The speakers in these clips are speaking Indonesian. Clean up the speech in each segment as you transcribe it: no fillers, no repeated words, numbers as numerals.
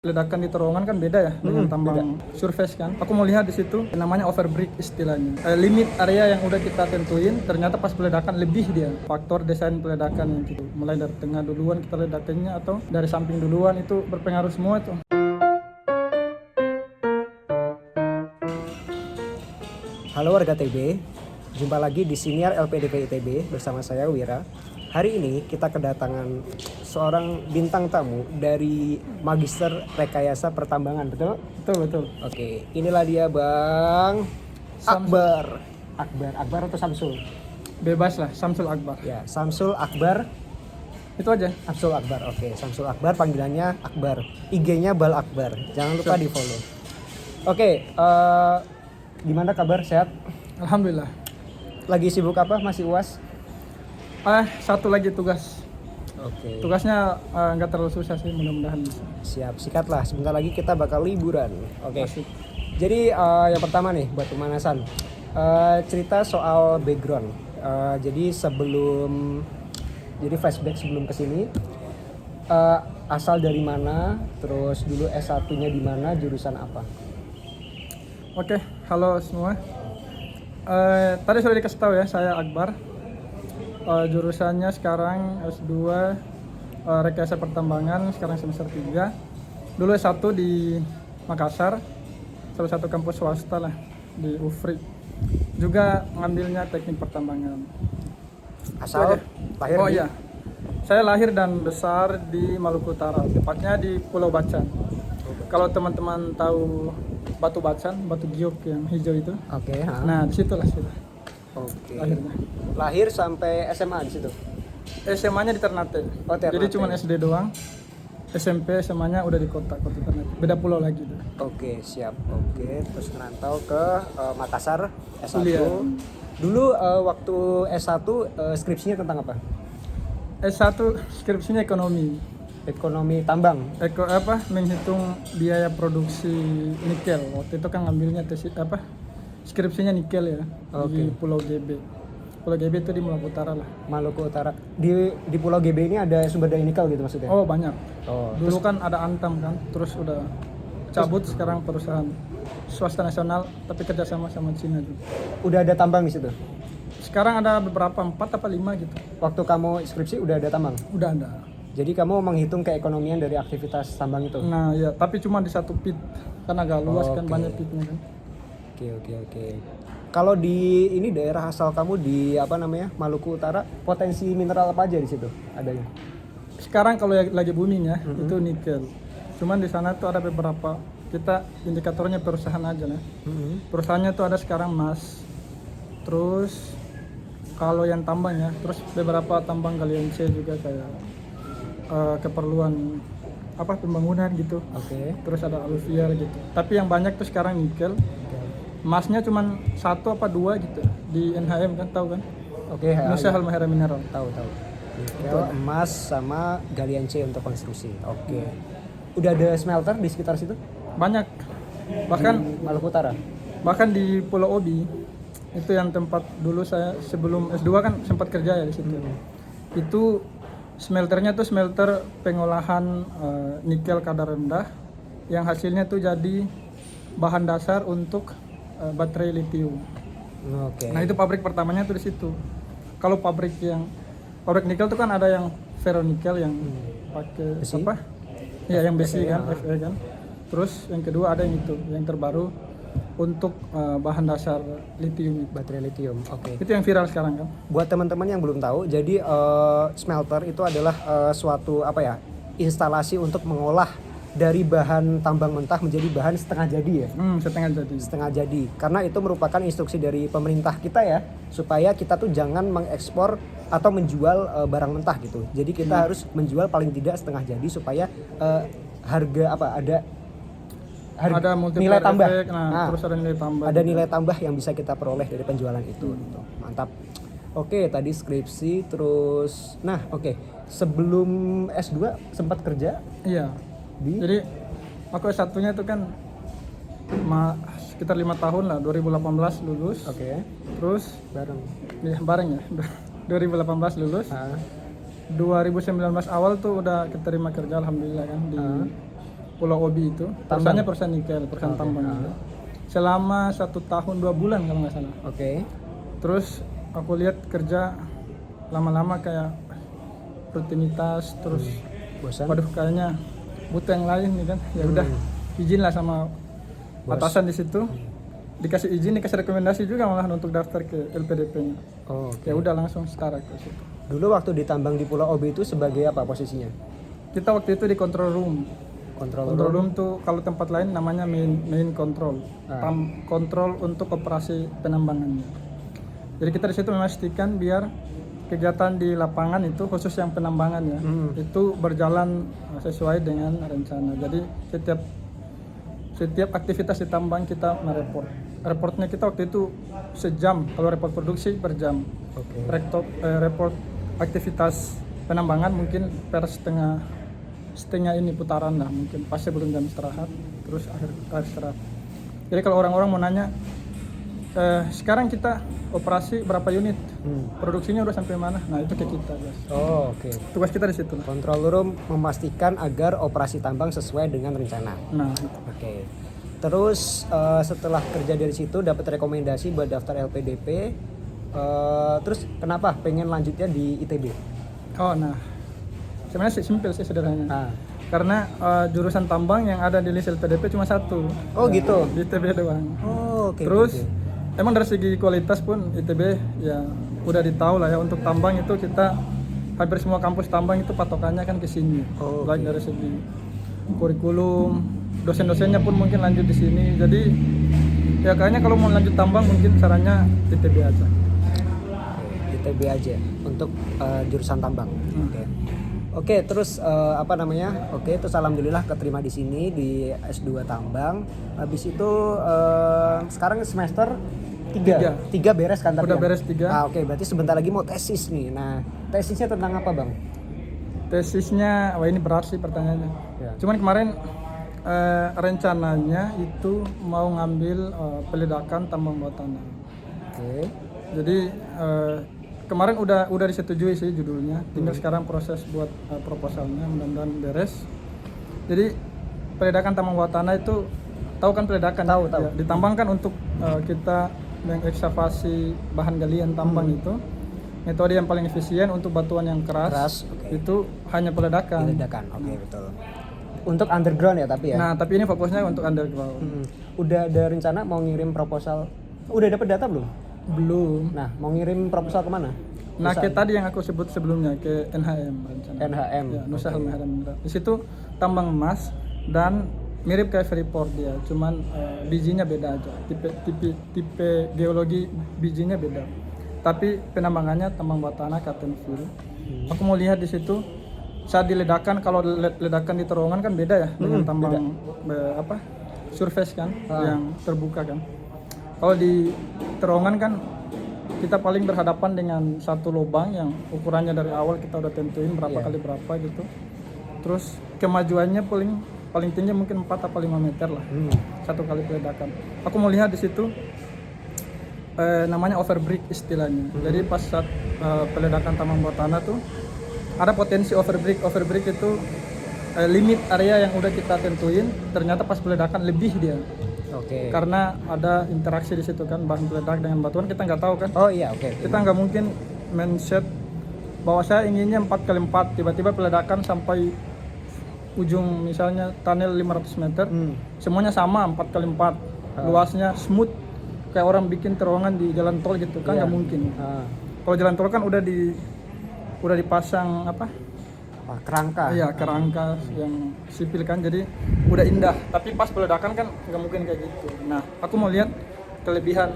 Ledakan di terowongan kan beda ya dengan tambang surface kan. Aku mau lihat di situ namanya overbreak istilahnya. Limit area yang udah kita tentuin ternyata pas peledakan lebih dia. Faktor desain peledakan yang gitu. Mulai dari tengah duluan kita ledakannya atau dari samping duluan itu berpengaruh semua tuh. Halo warga TB, jumpa lagi di Siniar LPDP ITB bersama saya Wira. Hari ini kita kedatangan seorang bintang tamu dari Magister Rekayasa Pertambangan, betul? Betul. Oke, inilah dia Bang Akbar. Akbar atau Samsul? Bebas lah, Samsul Akbar. Ya, Samsul Akbar. Itu aja. Samsul Akbar, oke. Samsul Akbar, panggilannya Akbar. IG-nya Bal Akbar, jangan lupa di follow. Oke, gimana kabar? Sehat? Alhamdulillah. Lagi sibuk apa? Masih UAS? Satu lagi tugas. Oke. Tugasnya nggak terlalu susah sih, mudah-mudahan bisa. Siap, sikatlah. Sebentar lagi kita bakal liburan. Oke. Asik. Jadi yang pertama nih buat pemanasan, cerita soal background. Jadi flashback sebelum kesini, asal dari mana, terus dulu S1-nya di mana, jurusan apa? Oke, halo semua. Tadi sudah dikasih tahu ya, saya Akbar. Jurusannya sekarang S2 Rekayasa Pertambangan, sekarang semester 3. Dulu S1 di Makassar, salah satu kampus swasta lah di UFRI. Juga ngambilnya teknik pertambangan. Asal lahir di... Iya. Saya lahir dan besar di Maluku Utara, tepatnya di Pulau Bacan. Kalau teman-teman tahu Batu Bacan, Batu Giok yang hijau itu. Oke. Nah, disitulah sudah. Oke. Lahirnya. Lahir sampai SMA di situ. SMA-nya di Ternate. Oh, Ternate. Jadi cuma SD doang. SMP SMA-nya udah di kota Ternate. Beda pulau lagi tuh. Oke, siap. Oke, terus ngerantau ke Makassar S1. Kuliah. Dulu waktu S1 skripsinya tentang apa? S1 skripsinya ekonomi. Ekonomi tambang. Menghitung biaya produksi nikel. Waktu itu kan ngambilnya skripsinya nikel ya. Di Pulau GB. Pulau GB itu di Maluku Utara lah. Maluku Utara. Di Pulau GB ini ada sumber daya nikel gitu maksudnya? Oh, banyak. Dulu Terus, kan ada Antam kan, terus udah cabut, sekarang perusahaan swasta nasional tapi kerjasama sama Cina juga. udah ada tambang di situ? Sekarang ada beberapa 4 apa 5 gitu. Waktu kamu skripsi udah ada tambang? Udah ada. Jadi kamu menghitung keekonomian dari aktivitas tambang itu? Nah ya, tapi cuma di satu pit kan agak luas kan, Oke. banyak pitnya kan. Oke. Kalau di ini daerah asal kamu di Maluku Utara, potensi mineral apa aja di situ adanya? Sekarang kalau lagi booming ya, itu nikel. Cuman di sana tuh ada beberapa, kita indikatornya perusahaan aja lah. Perusahaannya tuh ada sekarang emas. Terus kalau yang tambang ya, terus beberapa tambang galian C juga kayak keperluan pembangunan gitu. Oke. Terus ada aluvial gitu. Tapi yang banyak tuh sekarang nikel. Emasnya cuma 1 apa 2 gitu di NHM kan, tahu kan? Oke. Indonesia Halmahera Mineral. Tahu. Nikel, emas sama galian C untuk konstruksi. Oke. Udah ada smelter di sekitar situ? Banyak. Bahkan Di Maluku Utara. di Pulau Obi itu yang tempat dulu saya sebelum S2 kan sempat kerja ya di situ. Itu smelternya tuh smelter pengolahan nikel kadar rendah yang hasilnya tuh jadi bahan dasar untuk baterai lithium. Oke. Nah, itu pabrik pertamanya tuh di situ. Kalau pabrik nikel tuh kan ada yang ferronikel yang pakai Besi? Ya, yang besi FE, kan, FE kan. Terus yang kedua ada yang itu, yang terbaru untuk bahan dasar lithium itu. Baterai lithium. Oke. Itu yang viral sekarang kan. Buat teman-teman yang belum tahu, jadi smelter itu adalah suatu instalasi untuk mengolah dari bahan tambang mentah menjadi bahan setengah jadi ya. Setengah jadi. Karena itu merupakan instruksi dari pemerintah kita ya, supaya kita tuh jangan mengekspor atau menjual barang mentah gitu. Jadi kita harus menjual paling tidak setengah jadi supaya ada multiplier nilai tambah. efek, terus ada nilai tambah. Ada nilai tambah yang bisa kita peroleh dari penjualan itu. Gitu. Mantap. Oke, tadi skripsi terus. Sebelum S2 sempat kerja? Iya. Jadi aku S1-nya itu kan sekitar 5 tahun lah, 2018 lulus. Oke. Terus bareng ya. 2018 lulus. 2019 awal tuh udah keterima kerja alhamdulillah kan di Pulau Obi itu. Perusahaannya perusahaan nikel, perusahaan tambang itu. Selama 1 tahun 2 bulan kalau nggak salah. Oke. Terus aku lihat kerja lama-lama kayak rutinitas, terus Bosan. waduh kayaknya butuh yang lain nih kan. Ya udah izin lah sama atasan di situ. Dikasih izin, dikasih rekomendasi juga malah untuk daftar ke LPDP-nya. Oh, oke. Ya udah langsung start ke situ. Dulu waktu ditambang di Pulau Obi itu sebagai apa posisinya? Kita waktu itu di control room. Control Control room tuh kalau tempat lain namanya main control. Kontrol untuk operasi penambangannya. Jadi kita di situ memastikan biar kegiatan di lapangan itu khusus yang penambangannya itu berjalan sesuai dengan rencana. Jadi setiap aktivitas di tambang kita mereport. Reportnya kita waktu itu sejam, kalau report produksi per jam. Oke. Report aktivitas penambangan mungkin per setengah ini putaran lah, mungkin pas sebelum jam istirahat, terus akhir istirahat. Jadi kalau orang-orang mau nanya, sekarang kita operasi berapa unit, produksinya udah sampai mana, nah itu ke kita guys. Oh, oke. Tugas kita di situ lah. Control room memastikan agar operasi tambang sesuai dengan rencana. Nah itu. Oke. Terus setelah kerja dari situ dapat rekomendasi buat daftar LPDP. Terus kenapa pengen lanjutnya di ITB? Oh nah, sebenarnya sih simpel sih sederhana. Nah. Karena jurusan tambang yang ada di list LPDP cuma satu. Oh gitu. Di ITB doang. Oh, oke. Terus oke. emang dari segi kualitas pun ITB ya udah ditahu lah ya, untuk tambang itu kita hampir semua kampus tambang itu patokannya kan ke sini. Oh, Baik dari segi kurikulum, dosen-dosennya pun mungkin lanjut di sini. Jadi ya kayaknya kalau mau lanjut tambang mungkin sarannya ITB aja. ITB aja untuk jurusan tambang. Oke. Oke, terus apa namanya? Oke, terus alhamdulillah keterima di sini di S2 tambang. Habis itu sekarang semester 3 beres kan? Udah beres 3. Oke, berarti sebentar lagi mau tesis nih. Nah, tesisnya tentang apa, Bang? Tesisnya, wah ini berat sih pertanyaannya. Ya. Cuman kemarin rencananya itu mau ngambil peledakan tambang bawah tanah. Oke. Jadi kemarin udah disetujui sih judulnya, tinggal sekarang proses buat proposalnya, mudah-mudahan beres. Jadi peledakan tambang bawah tanah itu, tahu kan peledakan? Tahu. Ya, ditambang kan untuk kita mengekskavasi bahan galian tambang itu. Metode yang paling efisien untuk batuan yang keras, oke. itu hanya peledakan. Oke, betul. Untuk underground ya tapi ya? Nah, tapi ini fokusnya untuk underground. Udah ada rencana mau ngirim proposal? Udah dapet data belum? Belum. Nah, mau ngirim proposal kemana? Nah, kayak tadi yang aku sebut sebelumnya ke NHM rencana. NHM. Ya, Nusa Halmahera Mineral. Di situ tambang emas dan mirip kayak Freeport dia, cuman bijinya beda aja. Tipe geologi bijinya beda. Tapi penambangannya tambang bawah tanah cut and fill. Aku mau lihat di situ saat diledakan, kalau ledakan di terowongan kan beda ya dengan tambang surface kan yang terbuka kan. Kalau di terowongan kan kita paling berhadapan dengan satu lubang yang ukurannya dari awal kita udah tentuin berapa kali berapa gitu. Terus kemajuannya paling tinggi mungkin 4 atau 5 meter lah. Satu kali peledakan. Aku mau lihat di situ namanya overbreak istilahnya. Jadi pas saat peledakan tambang bawah tanah tuh ada potensi overbreak. Overbreak itu limit area yang udah kita tentuin, ternyata pas peledakan lebih dia. Oke. Karena ada interaksi di situ kan, bahan peledak dengan batuan, kita nggak tahu kan. Oh iya, oke. Kita nggak mungkin mindset bahwa saya inginnya 4x4, tiba-tiba peledakan sampai ujung misalnya tunnel 500 meter, semuanya sama 4x4, luasnya smooth kayak orang bikin terowongan di jalan tol gitu kan, nggak mungkin. Kalau jalan tol kan udah dipasang kerangka. Iya, kerangka yang sipil kan, jadi udah indah. Tapi pas peledakan kan nggak mungkin kayak gitu. Nah, aku mau lihat kelebihan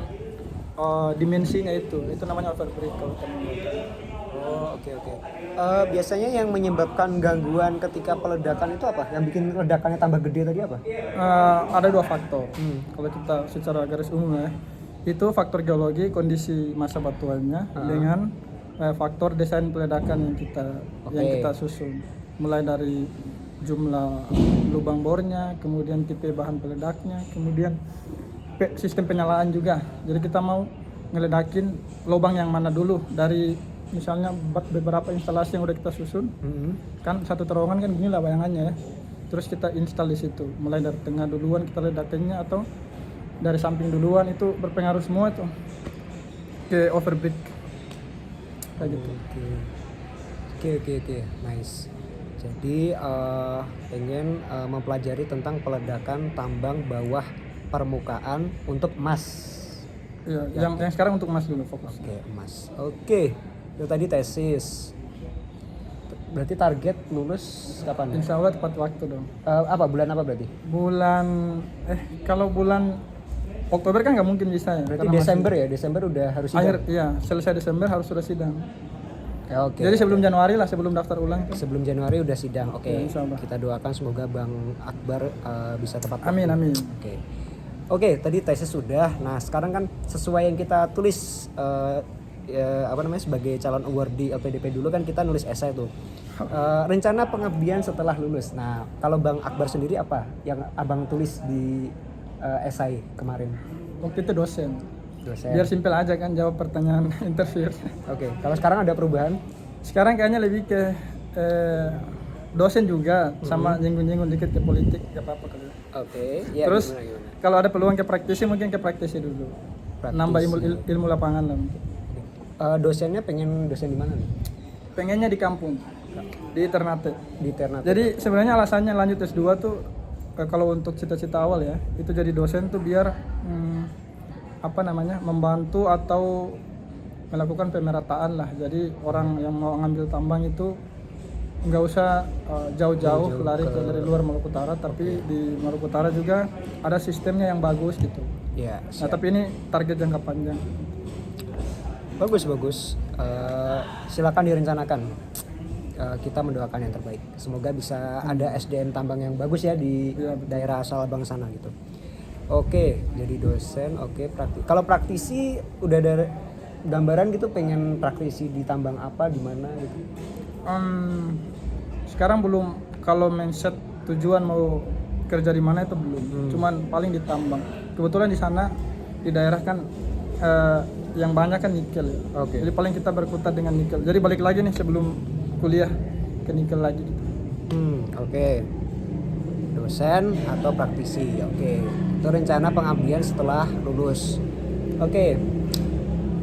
dimensinya itu namanya overbreak kalau teman. Oh, oke. Biasanya yang menyebabkan gangguan ketika peledakan itu apa? Yang bikin ledakannya tambah gede tadi apa? Ada 2 faktor. Kalau kita secara garis umum ya, itu faktor geologi, kondisi masa batuannya, dengan faktor desain peledakan yang kita susun. Mulai dari jumlah lubang bornya, kemudian tipe bahan peledaknya, kemudian sistem penyalaan juga. Jadi kita mau ngeledakin lubang yang mana dulu dari misalnya beberapa instalasi yang udah kita susun. Kan satu terowongan kan gini lah bayangannya ya. terus kita install di situ. Mulai dari tengah duluan kita ledakannya atau dari samping duluan, itu berpengaruh semua tuh ke overbrick kayak gitu. Oke, nice. Jadi pengen mempelajari tentang peledakan tambang bawah permukaan untuk emas. Iya, yang sekarang untuk emas dulu fokus. Oke, emas. Oke, itu tadi tesis. Berarti target lulus kapan? Insya Allah tepat waktu dong. Apa bulan apa berarti? Kalau bulan Oktober kan nggak mungkin bisa ya. Berarti karena Desember ya, Desember udah harus sidang. Selesai Desember harus sudah sidang. Oke. Jadi sebelum Januari lah, sebelum daftar ulang. Sebelum Januari udah sidang. Oke. Ya, insya Allah. Kita doakan semoga Bang Akbar bisa tepat waktu. Amin. Oke, tadi tesis sudah. Nah, sekarang kan sesuai yang kita tulis sebagai calon awardee LPDP dulu kan kita nulis esai tuh. Rencana pengabdian setelah lulus. Nah, kalau Bang Akbar sendiri apa yang Abang tulis di esai kemarin? Waktu itu dosen. Dosen. Biar simpel aja kan jawab pertanyaan interview. Oke. Kalau sekarang ada perubahan? Sekarang kayaknya lebih ke dosen juga, sama nyinggung-nyinggung dikit ke politik, gak apa-apa kali. Oke. Ya, Terus gimana? kalau ada peluang ke praktisi mungkin ke praktisi dulu. Nambah ilmu lapangan lah. Dosennya pengen dosen di mana nih? Pengennya di kampung, di Ternate. Di Ternate. Jadi sebenarnya alasannya lanjut S2 tuh kalau untuk cita-cita awal ya, itu jadi dosen tuh biar membantu atau melakukan pemerataan lah. Jadi orang yang mau ngambil tambang itu nggak usah jauh-jauh lari dari luar Maluku Utara, tapi di Maluku Utara juga ada sistemnya yang bagus gitu. Ya, Nah, tapi ini target jangka panjang. Bagus. Silakan direncanakan. Kita mendoakan yang terbaik. Semoga bisa ada SDM tambang yang bagus ya di daerah asal Abang sana gitu. Oke, jadi dosen. Oke, kalau praktisi udah ada gambaran gitu, pengen praktisi di tambang apa, di mana gitu? Sekarang belum. Kalau mindset tujuan mau kerja di mana itu belum. Cuman paling di tambang. Kebetulan di sana di daerah kan yang banyak kan nikel ya. Jadi paling kita berkutat dengan nikel. Jadi balik lagi nih sebelum kuliah ke nikel lagi gitu. Oke. Dosen atau praktisi. Oke. Itu rencana pengabdian setelah lulus. Oke.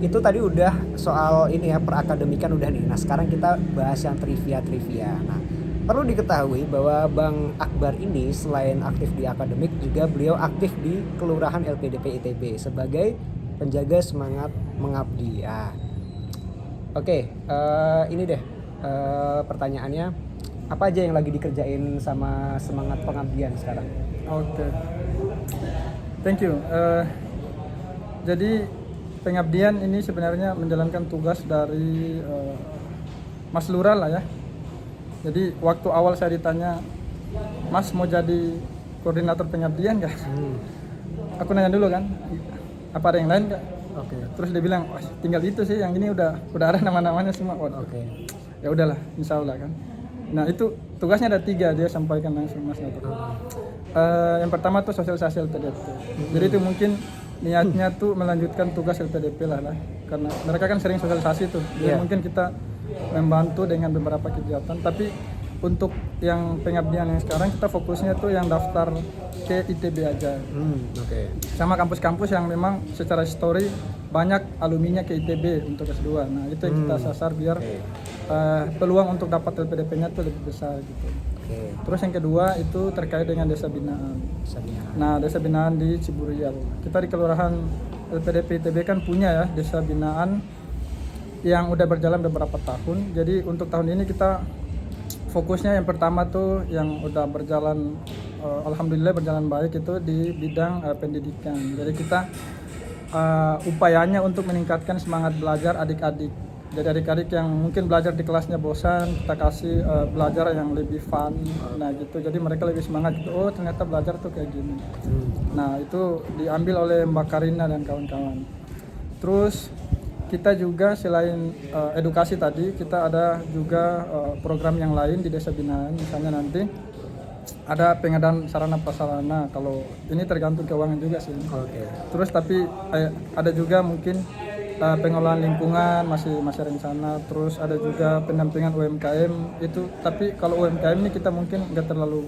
Itu tadi udah soal ini ya, perakademikan udah nih. Nah, sekarang kita bahas yang trivia. Nah, perlu diketahui bahwa Bang Akbar ini selain aktif di akademik juga beliau aktif di Kelurahan LPDP ITB sebagai penjaga semangat mengabdi. Ya. Oke, ini deh pertanyaannya, apa aja yang lagi dikerjain sama semangat pengabdian sekarang? Oke. Thank you. Jadi pengabdian ini sebenarnya menjalankan tugas dari Mas Lurah lah ya. Jadi waktu awal saya ditanya, Mas mau jadi koordinator pengabdian nggak? Aku nanya dulu kan, apa ada yang lain nggak? Oke. Terus dia bilang, wah tinggal itu sih, yang ini udah ada nama-namanya semua. Oke. Ya udahlah, insya Allah kan. Nah itu tugasnya ada 3, dia sampaikan langsung Mas Nato. Yang pertama tuh sosialisasi LPDP. Jadi itu mungkin niatnya tuh melanjutkan tugas LPDP lah, karena mereka kan sering sosialisasi tuh. Jadi mungkin kita membantu dengan beberapa kegiatan. Tapi untuk yang pengabdian yang sekarang kita fokusnya tuh yang daftar ke ITB aja. Sama kampus-kampus yang memang secara histori banyak alumninya ke ITB untuk S2. Nah itu yang kita sasar biar peluang untuk dapat LPDP-nya tuh lebih besar gitu. Terus yang kedua itu terkait dengan desa binaan. Nah desa binaan di Ciburial. Kita di Kelurahan LPDP ITB kan punya ya desa binaan yang udah berjalan beberapa tahun. Jadi untuk tahun ini kita fokusnya yang pertama tuh yang udah berjalan, alhamdulillah berjalan baik itu di bidang pendidikan. Jadi kita upayanya untuk meningkatkan semangat belajar adik-adik. Jadi adik-adik yang mungkin belajar di kelasnya bosan, kita kasih belajar yang lebih fun. Nah gitu, jadi mereka lebih semangat gitu. Oh ternyata belajar tuh kayak gini. Nah itu diambil oleh Mbak Karina dan kawan-kawan. Terus kita juga selain edukasi tadi, kita ada juga program yang lain di desa binaan. Misalnya nanti ada pengadaan sarana prasarana. Kalau ini tergantung keuangan juga sih. Terus tapi ada juga mungkin pengelolaan lingkungan masih rencana. Terus ada juga pendampingan UMKM itu. Tapi kalau UMKM ini kita mungkin nggak terlalu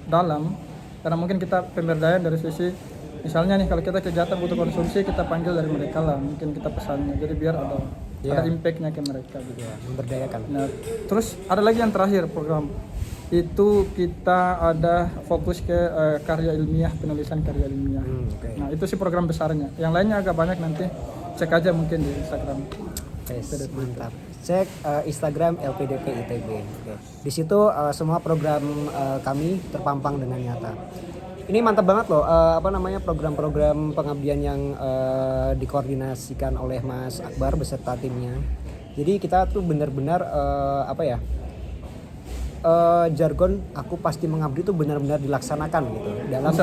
dalam, karena mungkin kita pemberdayaan dari sisi misalnya nih kalau kita kegiatan butuh konsumsi kita panggil dari mereka lah, mungkin kita pesannya, jadi biar ada impactnya ke mereka gitu. Ya, memberdayakan. Nah, terus ada lagi yang terakhir program itu kita ada fokus ke karya ilmiah, penulisan karya ilmiah. Okay. Nah itu sih program besarnya. Yang lainnya agak banyak, nanti cek aja mungkin di Instagram. Mantap. Cek Instagram LPDP ITB. Okay. Di situ semua program kami terpampang dengan nyata. Ini mantap banget loh, program-program pengabdian yang dikoordinasikan oleh Mas Akbar beserta timnya. Jadi kita tuh benar-benar jargon aku pasti mengabdi itu benar-benar dilaksanakan gitu dalam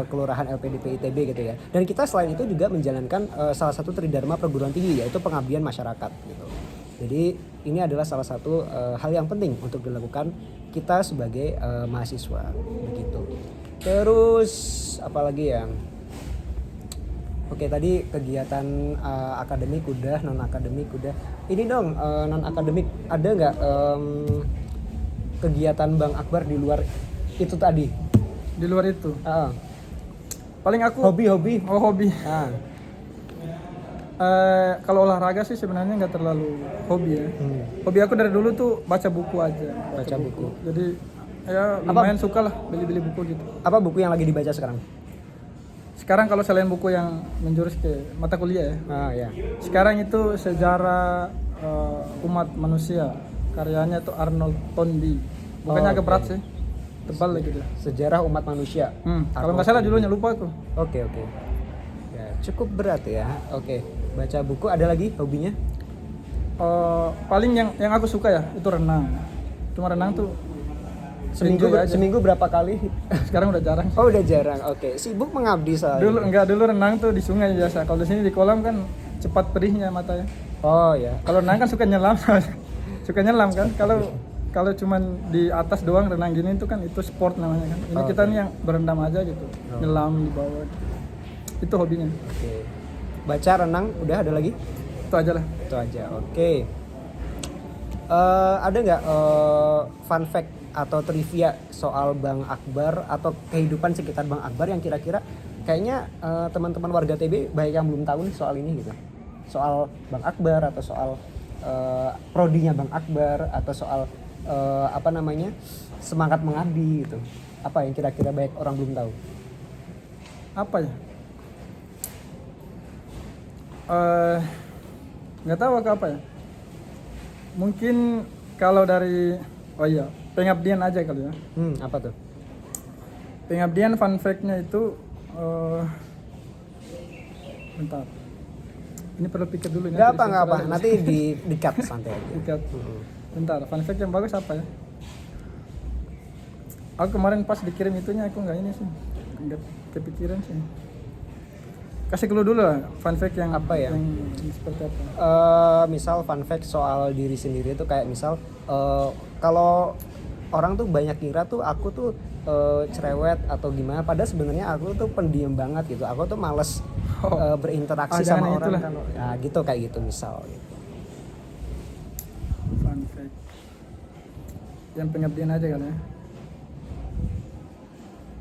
kelurahan LPDP ITB gitu ya. Dan kita selain itu juga menjalankan salah satu tridharma perguruan tinggi, yaitu pengabdian masyarakat gitu. Jadi ini adalah salah satu hal yang penting untuk dilakukan kita sebagai mahasiswa begitu. Terus apalagi ya? Oke, tadi kegiatan akademik udah, non akademik udah. Ini dong non akademik, ada nggak kegiatan Bang Akbar di luar itu tadi? Di luar itu? Paling aku hobi. Oh, hobi. Kalau olahraga sih sebenarnya nggak terlalu hobi ya. Hobi aku dari dulu tuh baca buku aja. Baca buku. Jadi ya lumayan suka lah beli-beli buku gitu. Apa buku yang lagi dibaca sekarang? Sekarang kalau selain buku yang menjurus ke mata kuliah ya. Ya. Sekarang itu sejarah umat manusia. Karyanya itu Arnold Toynbee. Bukannya agak berat sih, tebal lagi gitu. Sejarah umat manusia. Kalau nggak salah judulnya, lupa aku. Oke. Ya, cukup berat ya. Oke. Baca buku, ada lagi hobinya? Paling yang aku suka ya itu renang. Cuma renang tuh seminggu berapa kali? Sekarang udah jarang. Oh, udah jarang. Oke. Sibuk mengabdi soalnya. Dulu renang tuh di sungai biasa. Kalau di sini di kolam kan cepat perihnya matanya. Oh ya. Kalau renang kan suka nyelam. Suka nyelam kan. Kalau cuman di atas doang renang gini itu kan itu sport namanya kan. Ini kita nih yang berendam aja gitu. Nyelam di bawah. Itu hobinya. Oke. Baca, renang, udah ada lagi? Itu aja lah. Itu aja. Oke. Ada nggak fun fact atau trivia soal Bang Akbar atau kehidupan sekitar Bang Akbar yang kira-kira kayaknya teman-teman warga TB banyak yang belum tahu nih soal ini gitu. Soal Bang Akbar atau soal prodinya Bang Akbar atau soal semangat mengabdi gitu. Apa yang kira-kira banyak orang belum tahu? Apa ya? Nggak tahu apa ya. Mungkin kalau dari pengabdian aja kali ya. Apa tuh? Pengabdian fun fact-nya itu bentar. Ini perlu pikir dulu. Nggak apa. Nanti di cut santai aja. Di cut. Bentar, fun fact yang bagus apa ya? Aku kemarin pas dikirim itunya aku nggak ini sih. Nggak kepikiran sih. Kasih clue dulu lah, fun fact yang apa ya? Yang seperti apa? Misal fun fact soal diri sendiri itu kayak misal kalau orang tuh banyak kira tuh aku tuh cerewet atau gimana, padahal sebenarnya aku tuh pendiam banget gitu. Aku tuh males berinteraksi sama orang kan. Nah, gitu kayak gitu misal. Fun fact. Yang pengabdian aja kali ya.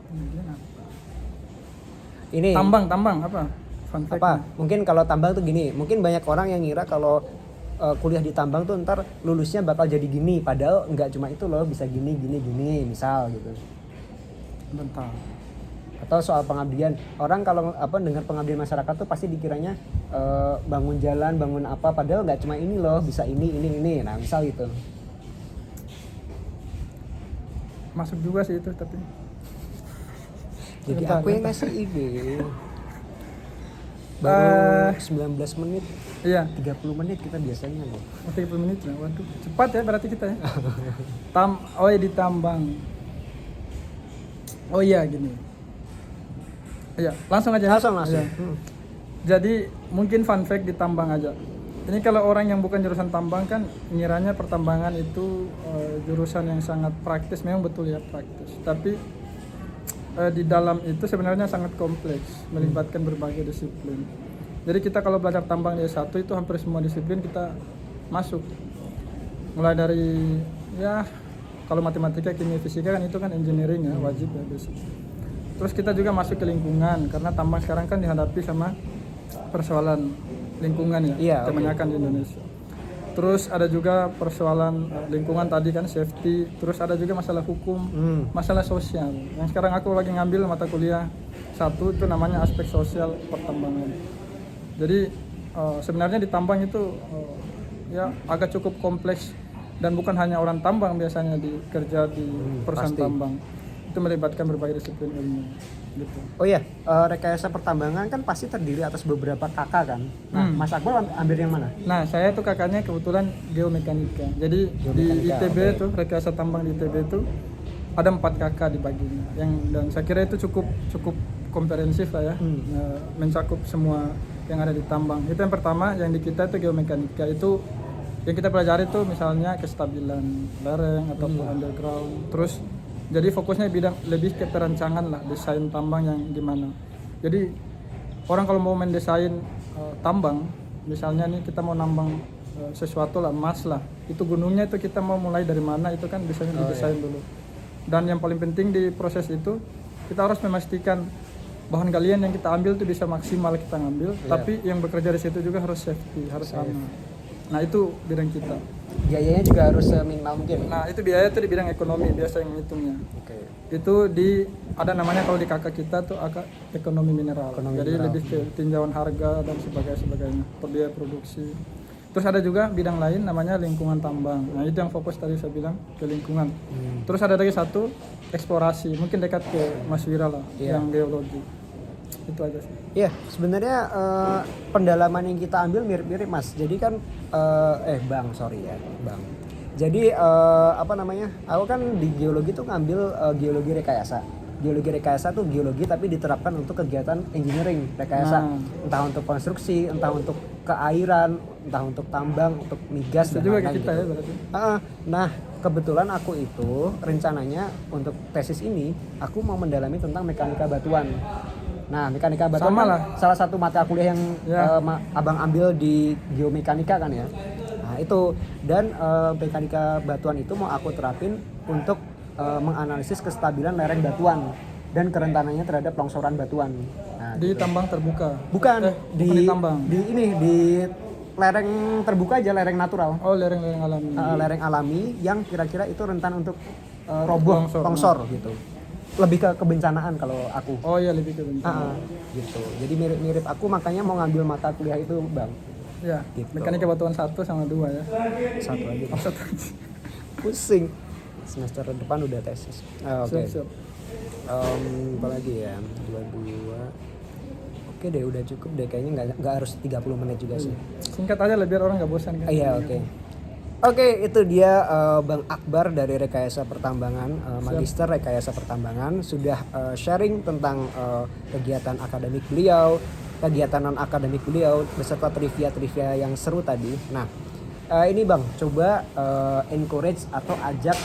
Pengabdian apa? Ini tambang apa? Fun fact apa? Mungkin kalau tambang tuh gini, mungkin banyak orang yang ngira kalau kuliah di tambang tuh ntar lulusnya bakal jadi gini, padahal nggak cuma itu loh, bisa gini misal gitu. Bentar. Atau soal pengabdian, orang kalau dengar pengabdian masyarakat tuh pasti dikiranya bangun jalan, bangun apa, padahal nggak cuma ini loh, bisa ini. Nah misal gitu. Masuk juga sih itu tapi. Jadi aku yang ngasih ide. Baru 19 menit. Iya. 30 menit kita biasanya loh. 30 menit lah. Waduh, cepat ya berarti kita ya. Di tambang. Oh iya gini. Iya, langsung aja. Langsung. Iya. Jadi mungkin fun fact di tambang aja. Ini kalau orang yang bukan jurusan tambang kan ngiranya pertambangan itu jurusan yang sangat praktis, memang betul ya praktis. Tapi di dalam itu sebenarnya sangat kompleks, melibatkan berbagai disiplin. Jadi kita kalau belajar tambang di S1 itu hampir semua disiplin kita masuk. Mulai dari kalau matematika, kimia, fisika kan itu kan engineering ya, wajib ya basic. Terus kita juga masuk ke lingkungan karena tambang sekarang kan dihadapi sama persoalan lingkungan ya, Iya, kebanyakan di Indonesia. Terus ada juga persoalan lingkungan tadi kan, safety. Terus ada juga masalah hukum, masalah sosial. Yang sekarang aku lagi ngambil mata kuliah satu itu namanya aspek sosial pertambangan. Jadi sebenarnya di tambang itu ya agak cukup kompleks dan bukan hanya orang tambang biasanya kerja di perusahaan pasti. tambang. Itu melibatkan berbagai disiplin ilmu gitu. Oh iya, rekayasa pertambangan kan pasti terdiri atas beberapa kakak kan. Nah, Mas Akbar ambil yang mana? Nah, saya tuh kakaknya kebetulan geomekanika. Jadi di ITB tuh rekayasa tambang di ITB itu ada 4 kakak dibaginya. Dan saya kira itu cukup komprehensif lah ya, mencakup semua yang ada di tambang. Itu yang pertama, yang di kita itu geomekanika. Itu yang kita pelajari itu misalnya kestabilan lereng ataupun underground. Terus jadi fokusnya lebih ke perancangan lah, desain tambang yang gimana. Jadi orang kalau mau mendesain tambang, misalnya nih kita mau nambang sesuatu lah, emas lah, itu gunungnya itu kita mau mulai dari mana, itu kan bisa didesain dulu. Dan yang paling penting di proses itu kita harus memastikan bahan galian yang kita ambil itu bisa maksimal kita ngambil, tapi yang bekerja di situ juga harus safety, harus aman. Nah itu bidang kita. Biayanya juga harus seminimal mungkin. Nah itu biaya itu di bidang ekonomi biasa yang hitungnya. Itu ada namanya kalau di kakak kita tuh ekonomi mineral. Jadi lebih ke tinjauan harga dan sebagainya, biaya produksi. Terus ada juga bidang lain namanya lingkungan tambang. Nah itu yang fokus tadi saya bilang ke lingkungan. Terus ada lagi satu eksplorasi, mungkin dekat ke Mas Wira lah, yang geologi. Itu aja sih. Iya, sebenarnya pendalaman yang kita ambil mirip-mirip Mas. Jadi kan Bang. Jadi aku kan di geologi tuh ngambil geologi rekayasa. Geologi rekayasa tuh geologi tapi diterapkan untuk kegiatan engineering rekayasa. Entah untuk konstruksi, entah untuk keairan, entah untuk tambang, untuk migas dan lain-lain gitu. Ya, berarti. Nah, kebetulan aku itu rencananya untuk tesis ini aku mau mendalami tentang mekanika batuan. Nah, mekanika batuan kan salah satu mata kuliah yang Abang ambil di geomekanika kan ya. Nah, itu dan mekanika batuan itu mau aku terapin untuk menganalisis kestabilan lereng batuan dan kerentanannya terhadap longsoran batuan. Nah, di tambang terbuka. Bukan di tambang. Di lereng terbuka aja, lereng natural. Oh, lereng alami. Lereng alami yang kira-kira itu rentan untuk roboh, longsor gitu. Lebih ke kebencanaan kalau aku. Oh iya, lebih ke kebencanaan. Gitu. Jadi mirip-mirip aku, makanya mau ngambil mata kuliah itu, Bang. Iya. Gitu. Mekanika batuan 1 sama 2 ya. Satu aja. Satu aja. Pusing. Semester depan udah tesis. Oke. Siap. Apalagi ya? 22. Oke deh, udah cukup deh, kayaknya nggak harus 30 menit juga sih. Singkat aja lah biar orang nggak bosan kan. Iya, oke. Oke, itu dia Bang Akbar dari Rekayasa Pertambangan, Magister Rekayasa Pertambangan, sudah sharing tentang kegiatan akademik beliau, kegiatan non akademik beliau beserta trivia yang seru tadi. Nah, ini Bang, coba encourage atau ajak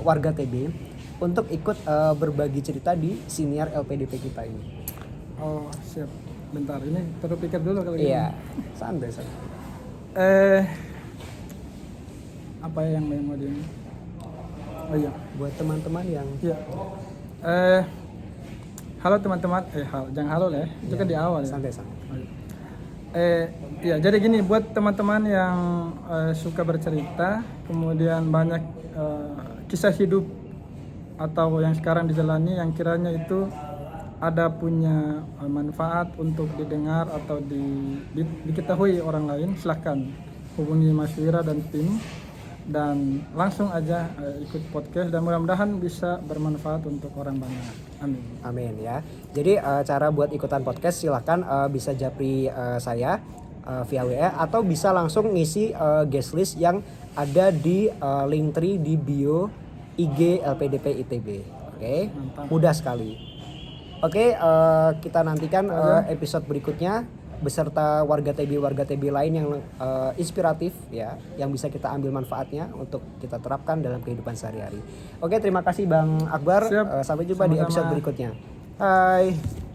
warga TB untuk ikut berbagi cerita di siniar LPDP kita ini. Oh, siap. Bentar, ini perlu pikir dulu kalau Iya, santai. Apa yang mau di ini? Oh iya, buat teman-teman yang iya. Halo teman-teman, jangan halo lah ya. Itu kan di awal ya. Santai. Ya, jadi gini, buat teman-teman yang suka bercerita, kemudian banyak kisah hidup atau yang sekarang dijalani yang kiranya itu ada punya manfaat untuk didengar atau diketahui orang lain, silahkan hubungi Mas Wira dan tim dan langsung aja ikut podcast dan mudah-mudahan bisa bermanfaat untuk orang banyak. Amin ya. Jadi cara buat ikutan podcast silahkan bisa japri saya via WA atau bisa langsung ngisi guest list yang ada di Linktree di bio IG LPDP ITB. Oke. Mudah sekali. Oke, kita nantikan episode berikutnya beserta warga TB lain yang inspiratif ya, yang bisa kita ambil manfaatnya untuk kita terapkan dalam kehidupan sehari-hari. Oke, terima kasih Bang Akbar. Sampai jumpa di episode berikutnya. Hai.